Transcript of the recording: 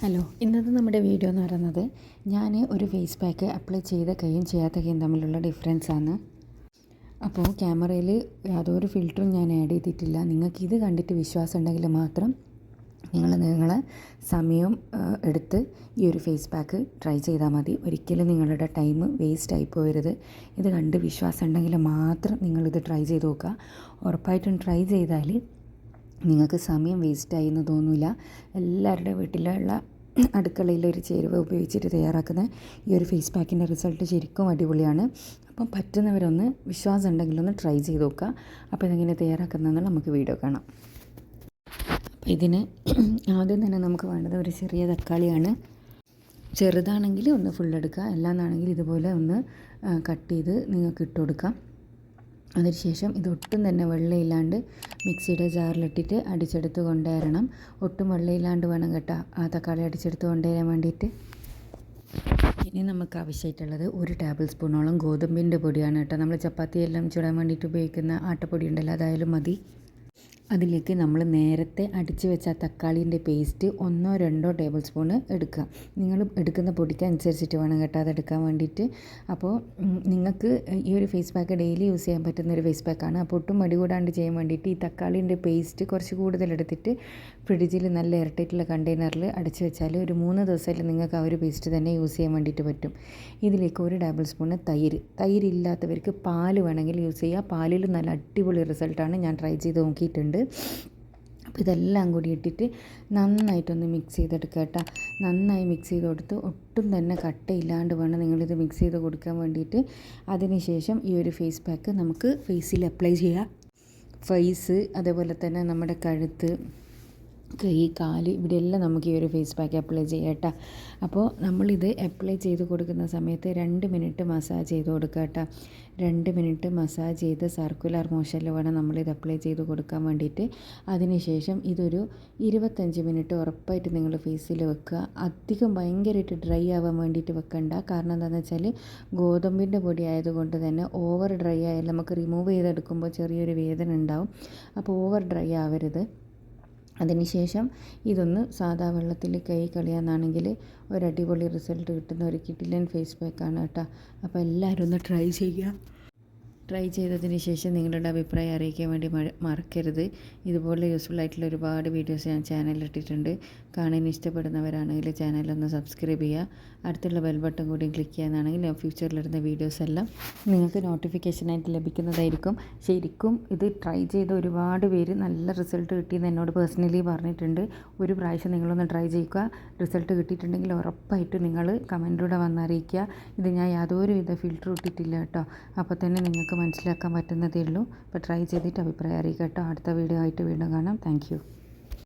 Hello, ഇന്നത്തെ നമ്മുടെ video എന്ന് പറയുന്നത് ഞാൻ ഒരു ഫേസ് പാക്ക് അപ്ലൈ ചെയ്ത കൈയും ചെയ്യാത്ത കൈയും തമ്മിലുള്ള ഡിഫറൻസാണ്. അപ്പോൾ ക്യാമറയിൽ യാതൊരു ഫിൽറ്ററും ഞാൻ ആഡ് ചെയ്തിട്ടില്ല. നിങ്ങൾക്ക് ഇത് കണ്ടിട്ട് വിശ്വാസം ഉണ്ടെങ്കിൽ മാത്രം നിങ്ങളെ സമയം എടുത്ത് ഈ ഒരു ഫേസ് പാക്ക് ട്രൈ ചെയ്താൽ മതി. ഒരിക്കലും നിങ്ങളുടെ ടൈം വേസ്റ്റ് ആയി പോകരുത്. ഇത് കണ്ട് വിശ്വാസം ഉണ്ടെങ്കിൽ മാത്രം നിങ്ങളിത് ട്രൈ ചെയ്ത് നോക്കുക. ഉറപ്പായിട്ടും ട്രൈ ചെയ്താൽ നിങ്ങൾക്ക് സമയം വേസ്റ്റായി എന്ന് തോന്നില്ല. എല്ലാവരുടെ വീട്ടിലുള്ള അടുക്കളയിലൊരു ചേരുവ ഉപയോഗിച്ചിട്ട് തയ്യാറാക്കുന്ന ഈ ഒരു ഫേസ് പാക്കിൻ്റെ റിസൾട്ട് ശരിക്കും അടിപൊളിയാണ്. അപ്പം പറ്റുന്നവരൊന്ന് വിശ്വാസം ഉണ്ടെങ്കിലൊന്ന് ട്രൈ ചെയ്ത് നോക്കുക. അപ്പോൾ ഇതെങ്ങനെ തയ്യാറാക്കുന്നതെന്ന് നമുക്ക് വീഡിയോ കാണാം. അപ്പോൾ ഇതിന് ആദ്യം തന്നെ നമുക്ക് വേണ്ടത് ഒരു ചെറിയ തക്കാളിയാണ്. ചെറുതാണെങ്കിൽ ഒന്ന് ഫുൾ എടുക്കുക, അല്ലാന്നാണെങ്കിൽ ഇതുപോലെ ഒന്ന് കട്ട് ചെയ്ത് നിങ്ങൾക്ക് ഇട്ട് കൊടുക്കാം. അതിനുശേഷം ഇതൊട്ടും തന്നെ വെള്ളയില്ലാണ്ട് മിക്സിയുടെ ജാറിലിട്ടിട്ട് അടിച്ചെടുത്ത് കൊണ്ടുവരണം. ഒട്ടും വെള്ളയില്ലാണ്ട് വേണം കേട്ടോ ആ തക്കാളി അടിച്ചെടുത്ത് കൊണ്ടുവരാൻ വേണ്ടിയിട്ട്. ഇനി നമുക്ക് ആവശ്യമായിട്ടുള്ളത് 1 ടേബിൾ സ്പൂണോളം ഗോതമ്പിൻ്റെ പൊടിയാണ് കേട്ടോ. നമ്മൾ ചപ്പാത്തിയെല്ലാം ചുടാൻ വേണ്ടിയിട്ട് ഉപയോഗിക്കുന്ന ആട്ടപ്പൊടി ഉണ്ടല്ലോ, അതായാലും മതി. അതിലേക്ക് നമ്മൾ നേരത്തെ അടിച്ച് വെച്ച തക്കാളീൻ്റെ പേസ്റ്റ് 1-2 ടേബിൾ സ്പൂണ് എടുക്കുക. നിങ്ങൾ എടുക്കുന്ന പൊടിക്ക് അനുസരിച്ചിട്ട് വേണം കേട്ടോ അതെടുക്കാൻ വേണ്ടിയിട്ട്. അപ്പോൾ നിങ്ങൾക്ക് ഈ ഒരു ഫേസ് പാക്ക് ഡെയിലി യൂസ് ചെയ്യാൻ പറ്റുന്ന ഒരു ഫേസ് പാക്കാണ്. അപ്പോൾ ഒട്ടും മടി കൂടാണ്ട് ചെയ്യാൻ വേണ്ടിയിട്ട് ഈ തക്കാളീൻ്റെ പേസ്റ്റ് കുറച്ച് കൂടുതൽ എടുത്തിട്ട് ഫ്രിഡ്ജിൽ നല്ല ഇരട്ടിയിട്ടുള്ള കണ്ടെയ്നറിൽ അടച്ച് വെച്ചാൽ ഒരു 3 ദിവസത്തിൽ നിങ്ങൾക്ക് ആ ഒരു പേസ്റ്റ് തന്നെ യൂസ് ചെയ്യാൻ വേണ്ടിയിട്ട് പറ്റും. ഇതിലേക്ക് 1 ടേബിൾ സ്പൂണ് തൈരില്ലാത്തവർക്ക് പാല് വേണമെങ്കിൽ യൂസ് ചെയ്യുക. പാലിൽ നല്ല അടിപൊളി റിസൾട്ടാണ്, ഞാൻ ട്രൈ ചെയ്ത് നോക്കിയിട്ടുണ്ട്. അപ്പോൾ ഇതെല്ലാം കൂടി ഇട്ടിട്ട് നന്നായിട്ടൊന്ന് മിക്സ് ചെയ്തെടുക്കുക കേട്ടോ. നന്നായി മിക്സ് ചെയ്ത് കൊടുത്ത് ഒട്ടും തന്നെ കട്ടയില്ലാണ്ട് വേണം നിങ്ങളിത് മിക്സ് ചെയ്ത് കൊടുക്കാൻ വേണ്ടിയിട്ട്. അതിനുശേഷം ഈ ഒരു ഫേസ് പാക്ക് നമുക്ക് ഫേസിൽ അപ്ലൈ ചെയ്യാം. ഫേസ്, അതേപോലെ തന്നെ നമ്മുടെ കഴുത്ത്, കൈ, കാല്, ഇവിടെയെല്ലാം നമുക്ക് ഈ ഒരു ഫേസ് പാക്ക് അപ്ലൈ ചെയ്യാം കേട്ടോ. അപ്പോൾ നമ്മളിത് അപ്ലൈ ചെയ്ത് കൊടുക്കുന്ന സമയത്ത് 2 മിനിറ്റ് മസാജ് ചെയ്ത് കൊടുക്കുക കേട്ടോ. 2 മിനിറ്റ് മസാജ് ചെയ്ത് സർക്കുലർ മോഷനിൽ വേണം നമ്മളിത് അപ്ലൈ ചെയ്ത് കൊടുക്കാൻ വേണ്ടിയിട്ട്. അതിനുശേഷം ഇതൊരു 25 മിനിറ്റ് ഉറപ്പായിട്ട് നിങ്ങൾ ഫേസിൽ വെക്കുക. അധികം ഭയങ്കരമായിട്ട് ഡ്രൈ ആവാൻ വേണ്ടിയിട്ട് വെക്കണ്ട. കാരണം എന്താണെന്ന് വെച്ചാൽ ഗോതമ്പിൻ്റെ പൊടി ആയതുകൊണ്ട് തന്നെ ഓവർ ഡ്രൈ ആയാലും നമുക്ക് റിമൂവ് ചെയ്തെടുക്കുമ്പോൾ ചെറിയൊരു വേദന ഉണ്ടാവും. അപ്പോൾ ഓവർ ഡ്രൈ ആവരുത്. അതിനുശേഷം ഇതൊന്ന് സാധാ വെള്ളത്തിൽ കൈ കളയാന്നാണെങ്കിൽ ഒരു അടിപൊളി റിസൾട്ട് കിട്ടുന്ന ഒരു കിടിലൻ ഫേസ് പാക്കാണ് കേട്ടോ. അപ്പോൾ എല്ലാവരും ഒന്ന് ട്രൈ ചെയ്യുക. ട്രൈ ചെയ്തതിന് ശേഷം നിങ്ങളുടെ അഭിപ്രായം അറിയിക്കാൻ വേണ്ടി മറക്കരുത്. ഇതുപോലെ യൂസ്ഫുൾ ആയിട്ടുള്ള ഒരുപാട് വീഡിയോസ് ഞാൻ ചാനലിൽ ഇട്ടിട്ടുണ്ട്. കാണാൻ ഇഷ്ടപ്പെടുന്നവരാണെങ്കിൽ ചാനലൊന്ന് സബ്സ്ക്രൈബ് ചെയ്യുക. അടുത്തുള്ള ബെൽ ബട്ടൺ കൂടി ക്ലിക്ക് ചെയ്യാനാണെങ്കിൽ ഞാൻ ഫ്യൂച്ചറിലിടുന്ന വീഡിയോസ് എല്ലാം നിങ്ങൾക്ക് നോട്ടിഫിക്കേഷനായിട്ട് ലഭിക്കുന്നതായിരിക്കും. ശരിക്കും ഇത് ട്രൈ ചെയ്ത ഒരുപാട് പേര് നല്ല റിസൾട്ട് കിട്ടിയെന്ന് എന്നോട് പേഴ്സണലി പറഞ്ഞിട്ടുണ്ട്. ഒരു പ്രാവശ്യം നിങ്ങളൊന്ന് ട്രൈ ചെയ്യുക. റിസൾട്ട് കിട്ടിയിട്ടുണ്ടെങ്കിൽ ഉറപ്പായിട്ട് നിങ്ങൾ കമൻറ്റിലൂടെ വന്നറിയിക്കുക. ഇത് ഞാൻ യാതൊരുവിധ ഫിൽറ്റർ ഇട്ടിട്ടില്ല കേട്ടോ. അപ്പോൾ തന്നെ നിങ്ങൾക്ക് മനസ്സിലാക്കാൻ പറ്റുന്നതേ ഉള്ളൂ. അപ്പോൾ ട്രൈ ചെയ്തിട്ട് അഭിപ്രായം അറിയിക്കുക കേട്ടോ. അടുത്ത വീഡിയോ ആയിട്ട് വീണ്ടും കാണാം. താങ്ക്